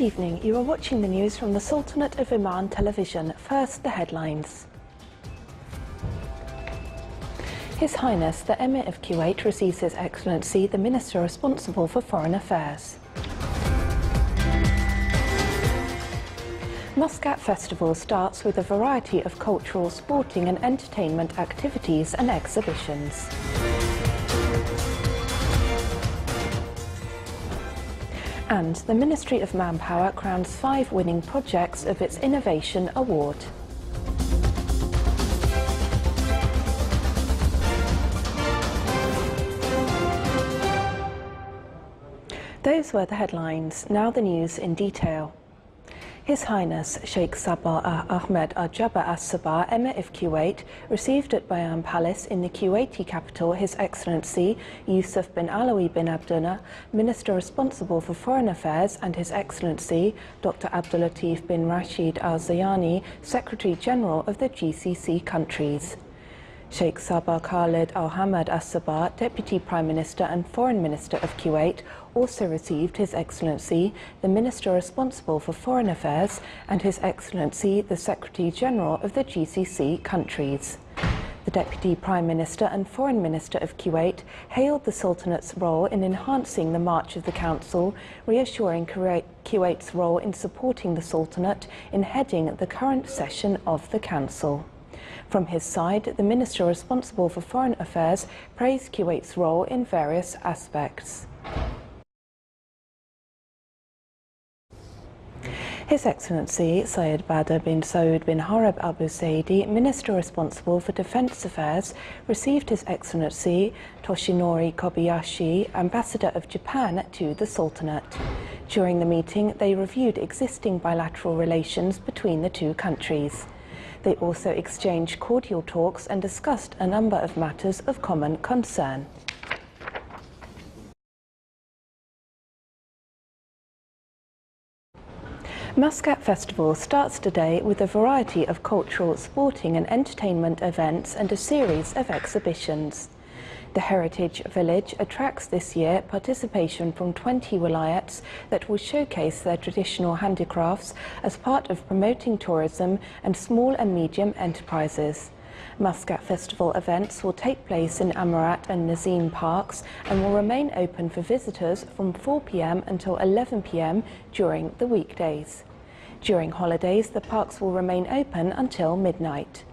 evening. You are watching the news from the Sultanate of Oman television. First, the headlines. His Highness the Emir of Kuwait receives His Excellency the Minister responsible for Foreign Affairs. Muscat Festival starts with a variety of cultural, sporting and entertainment activities and exhibitions. And the Ministry of Manpower crowns 5 winning projects of its Innovation Award. Those were the headlines. Now the news in detail. His Highness Sheikh Sabah Ahmed Al-Jaber As-Sabah, Emir of Kuwait, received at Bayan Palace in the Kuwaiti capital His Excellency Yusuf bin Alawi bin Abdullah, Minister responsible for Foreign Affairs, and His Excellency Dr. Abdul Latif bin Rashid Al-Zayani, Secretary General of the GCC countries. Sheikh Sabah Khalid Al-Hamad As-Sabah, Deputy Prime Minister and Foreign Minister of Kuwait, also received His Excellency the Minister responsible for Foreign Affairs and His Excellency the Secretary General of the GCC countries. The Deputy Prime Minister and Foreign Minister of Kuwait hailed the Sultanate's role in enhancing the march of the Council, reassuring Kuwait's role in supporting the Sultanate in heading the current session of the Council. From his side, the Minister responsible for Foreign Affairs praised Kuwait's role in various aspects. His Excellency Syed Badr bin Saud bin Harab Abu Saidi, Minister responsible for Defence Affairs, received His Excellency Toshinori Kobayashi, Ambassador of Japan to the Sultanate. During the meeting, they reviewed existing bilateral relations between the two countries. They also exchanged cordial talks and discussed a number of matters of common concern. Muscat Festival starts today with a variety of cultural, sporting and entertainment events and a series of exhibitions. The Heritage Village attracts this year participation from 20 wilayats that will showcase their traditional handicrafts as part of promoting tourism and small and medium enterprises. Muscat Festival events will take place in Amarat and Nazim parks and will remain open for visitors from 4 p.m. until 11 p.m. during the weekdays. During holidays, the parks will remain open until midnight.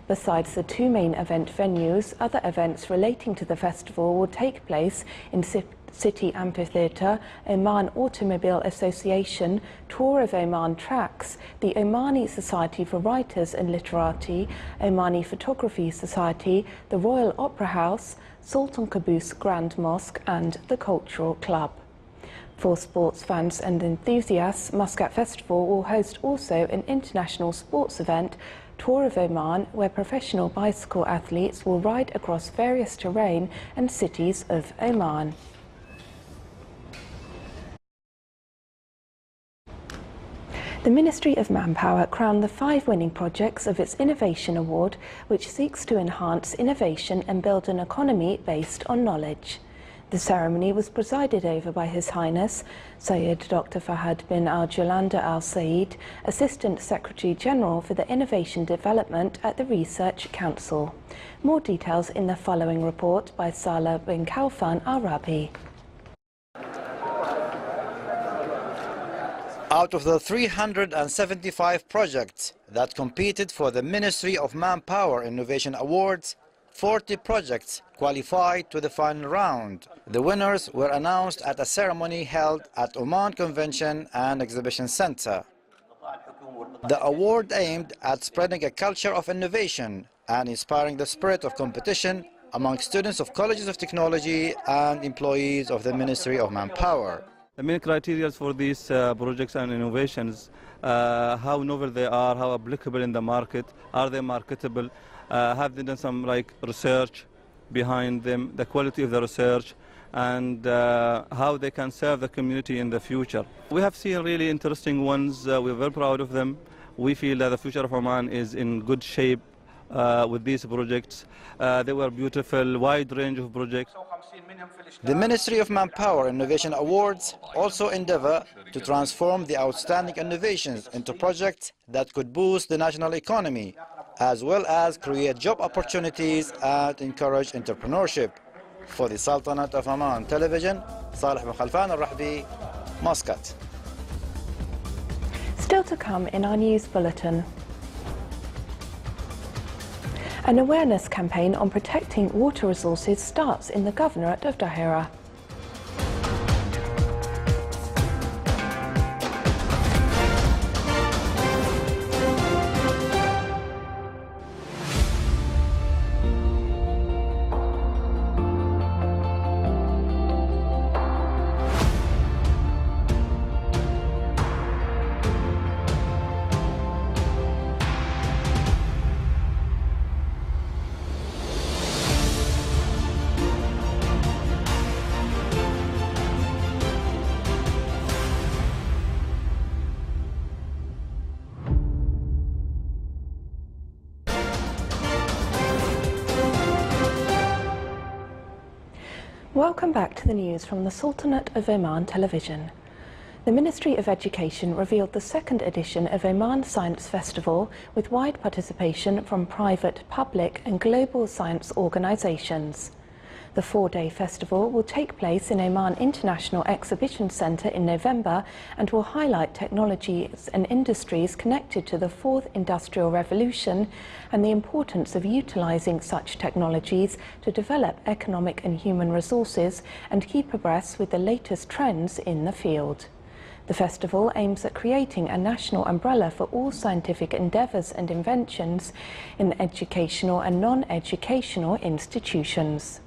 Besides the 2 main event venues, other events relating to the festival will take place in City Amphitheatre, Oman Automobile Association, Tour of Oman Tracks, the Omani Society for Writers and Literati, Omani Photography Society, the Royal Opera House, Sultan Qaboos Grand Mosque and the Cultural Club. For sports fans and enthusiasts, Muscat Festival will host also an international sports event, Tour of Oman, where professional bicycle athletes will ride across various terrain and cities of Oman. The Ministry of Manpower crowned the 5 winning projects of its Innovation Award, which seeks to enhance innovation and build an economy based on knowledge. The ceremony was presided over by His Highness Syed Dr. Fahad bin Al-Jalanda Al-Said, Assistant Secretary General for the Innovation Development at the Research Council. More details in the following report by Salah bin Kaufan Arabi. Out of the 375 projects that competed for the Ministry of Manpower Innovation Awards, 40 projects qualified to the final round. The winners were announced at a ceremony held at Oman Convention and Exhibition Center. The award aimed at spreading a culture of innovation and inspiring the spirit of competition among students of colleges of technology and employees of the Ministry of Manpower. The main criteria for these projects and innovations, how novel they are, how applicable in the market, are they marketable, have they done some research behind them, the quality of the research, and how they can serve the community in the future. We have seen really interesting ones. We're very proud of them. We feel that the future of Oman is in good shape with these projects. They were beautiful, wide range of projects. The Ministry of Manpower Innovation Awards also endeavor to transform the outstanding innovations into projects that could boost the national economy, as well as create job opportunities and encourage entrepreneurship. For the Sultanate of Oman Television, Salih bin Khalfan al-Rahbi, Muscat. Still to come in our news bulletin. An awareness campaign on protecting water resources starts in the Governorate of Dahira. Welcome back to the news from the Sultanate of Oman Television. The Ministry of Education revealed the second edition of Oman Science Festival with wide participation from private, public and global science organisations. The four-day festival will take place in Oman International Exhibition Centre in November and will highlight technologies and industries connected to the fourth industrial revolution and the importance of utilising such technologies to develop economic and human resources and keep abreast with the latest trends in the field. The festival aims at creating a national umbrella for all scientific endeavours and inventions in educational and non-educational institutions.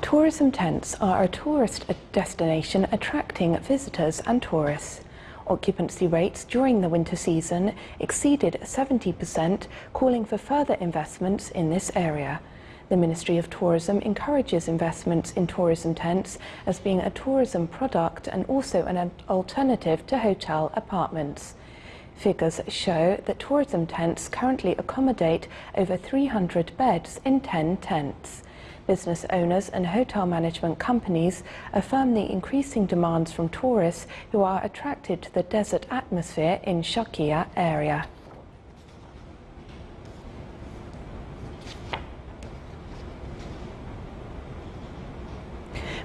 Tourism tents are a tourist destination attracting visitors and tourists. Occupancy rates during the winter season exceeded 70%, calling for further investments in this area. The Ministry of Tourism encourages investments in tourism tents as being a tourism product and also an alternative to hotel apartments. Figures show that tourism tents currently accommodate over 300 beds in 10 tents. Business owners and hotel management companies affirm the increasing demands from tourists who are attracted to the desert atmosphere in Sharqiya area.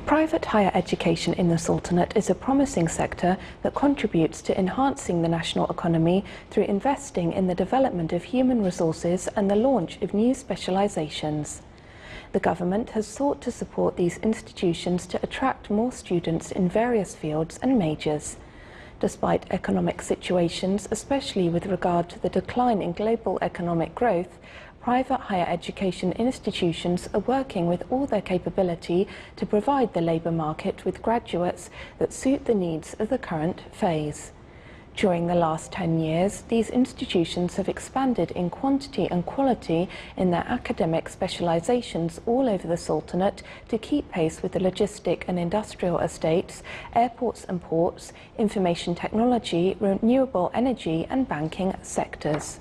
Private higher education in the Sultanate is a promising sector that contributes to enhancing the national economy through investing in the development of human resources and the launch of new specializations. The government has sought to support these institutions to attract more students in various fields and majors. Despite economic situations, especially with regard to the decline in global economic growth, private higher education institutions are working with all their capability to provide the labour market with graduates that suit the needs of the current phase. During the last 10 years, these institutions have expanded in quantity and quality in their academic specializations all over the Sultanate to keep pace with the logistic and industrial estates, airports and ports, information technology, renewable energy and banking sectors.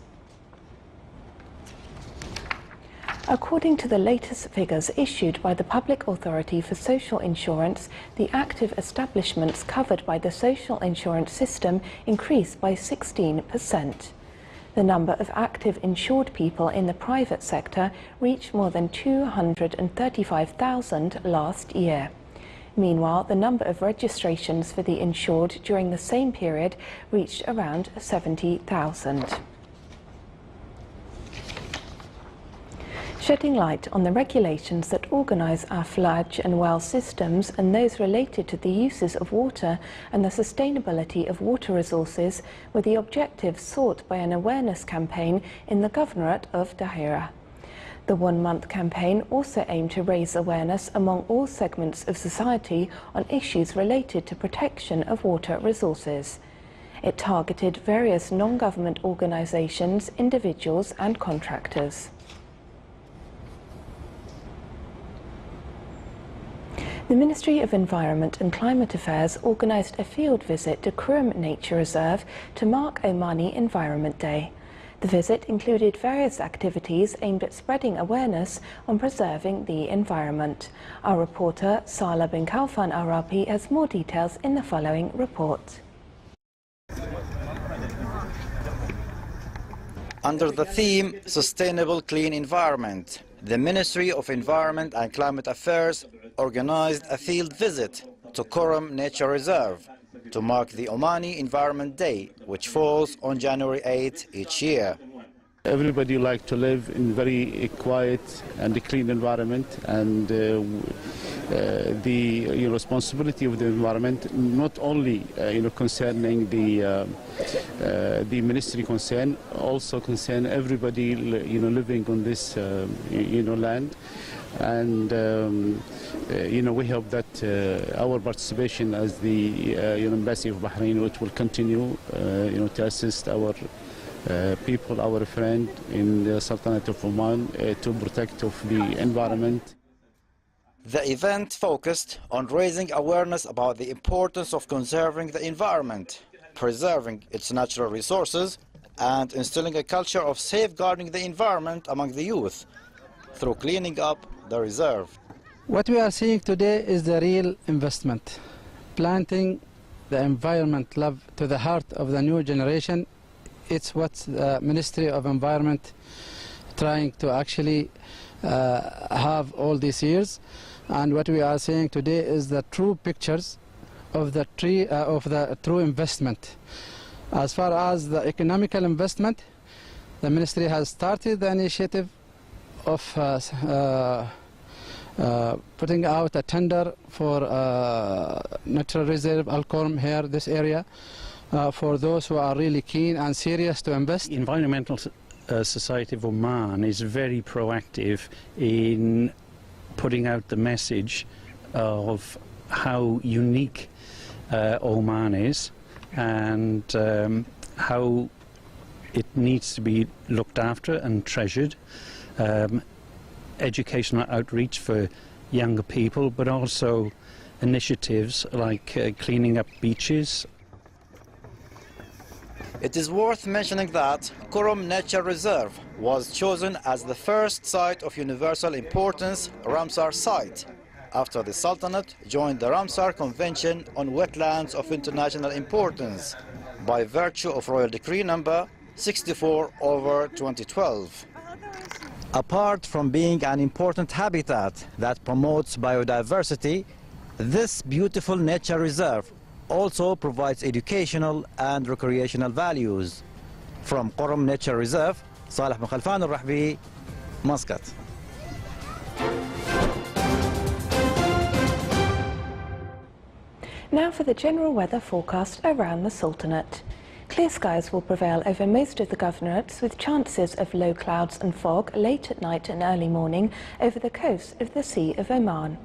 According to the latest figures issued by the Public Authority for Social Insurance, the active establishments covered by the social insurance system increased by 16%. The number of active insured people in the private sector reached more than 235,000 last year. Meanwhile, the number of registrations for the insured during the same period reached around 70,000. Shedding light on the regulations that organise our flage and well systems and those related to the uses of water and the sustainability of water resources were the objectives sought by an awareness campaign in the Governorate of Dahira. The one-month campaign also aimed to raise awareness among all segments of society on issues related to protection of water resources. It targeted various non-government organisations, individuals and contractors. The Ministry of Environment and Climate Affairs organised a field visit to Kurum Nature Reserve to mark Omani Environment Day. The visit included various activities aimed at spreading awareness on preserving the environment. Our reporter Salah bin Khalfan Arabi has more details in the following report. Under the theme Sustainable Clean Environment, the Ministry of Environment and Climate Affairs organized a field visit to Kurum Nature Reserve to mark the Omani Environment Day, which falls on January 8 each year. Everybody likes to live in very quiet and clean environment, and the responsibility of the environment not only concerning the ministry concern, also concern everybody living on this land. And we hope that our participation as the Embassy of Bahrain, which will continue to assist our people, our friend in the Sultanate of Oman, to protect of the environment. The event focused on raising awareness about the importance of conserving the environment, preserving its natural resources, and instilling a culture of safeguarding the environment among the youth through cleaning up the reserve. What we are seeing today is the real investment, planting the environment love to the heart of the new generation. It's what the Ministry of Environment trying to actually have all these years, and what we are seeing today is the true pictures of the true investment. As far as the economical investment, the Ministry has started the initiative of putting out a tender for natural reserve Al-Kurum here, this area, for those who are really keen and serious to invest. Environmental Society of Oman is very proactive in putting out the message of how unique Oman is, and how it needs to be looked after and treasured. Educational outreach for younger people, but also initiatives like cleaning up beaches. It is worth mentioning that Kurum Nature Reserve was chosen as the first site of universal importance Ramsar site, after the Sultanate joined the Ramsar Convention on Wetlands of International Importance by virtue of Royal Decree number 64/2012. Apart from being an important habitat that promotes biodiversity, this beautiful nature reserve also provides educational and recreational values. From Kurum Nature Reserve, Salah bin Khalfan Arabi, Muscat. Now for the general weather forecast around the Sultanate. Clear skies will prevail over most of the governorates, with chances of low clouds and fog late at night and early morning over the coast of the Sea of Oman.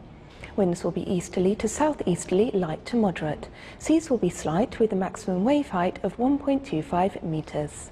Winds will be easterly to southeasterly, light to moderate. Seas will be slight, with a maximum wave height of 1.25 metres.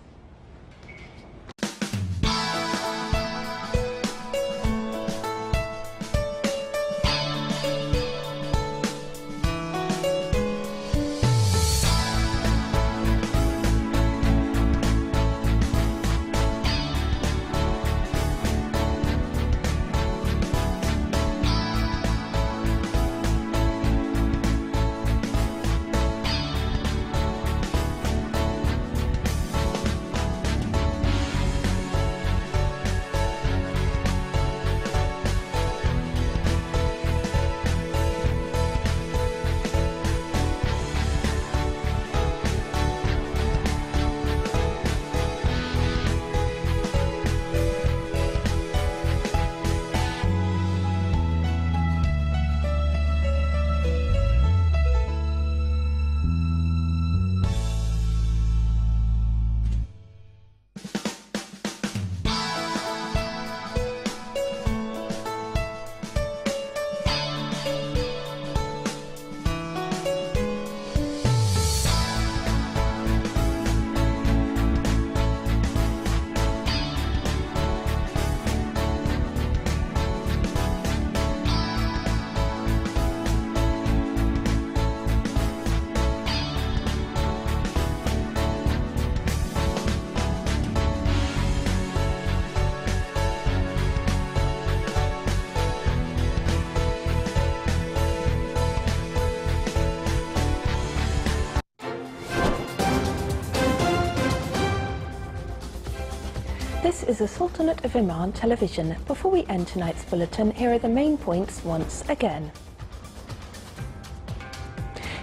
This is the Sultanate of Oman television. Before we end tonight's bulletin, here are the main points once again.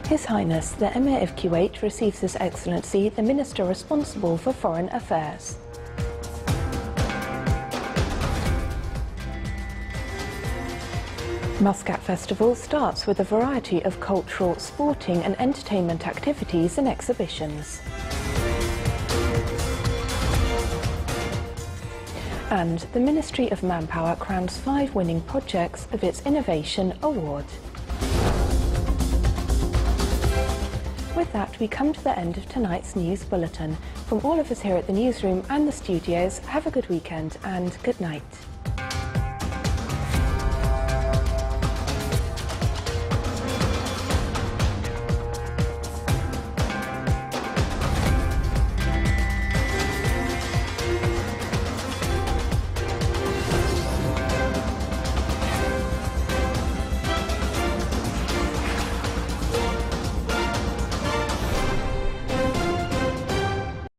His Highness the Emir of Kuwait receives His Excellency the Minister responsible for Foreign Affairs. Muscat Festival starts with a variety of cultural, sporting and entertainment activities and exhibitions. And the Ministry of Manpower crowns 5 winning projects of its Innovation Award. With that, we come to the end of tonight's news bulletin. From all of us here at the newsroom and the studios, have a good weekend and good night.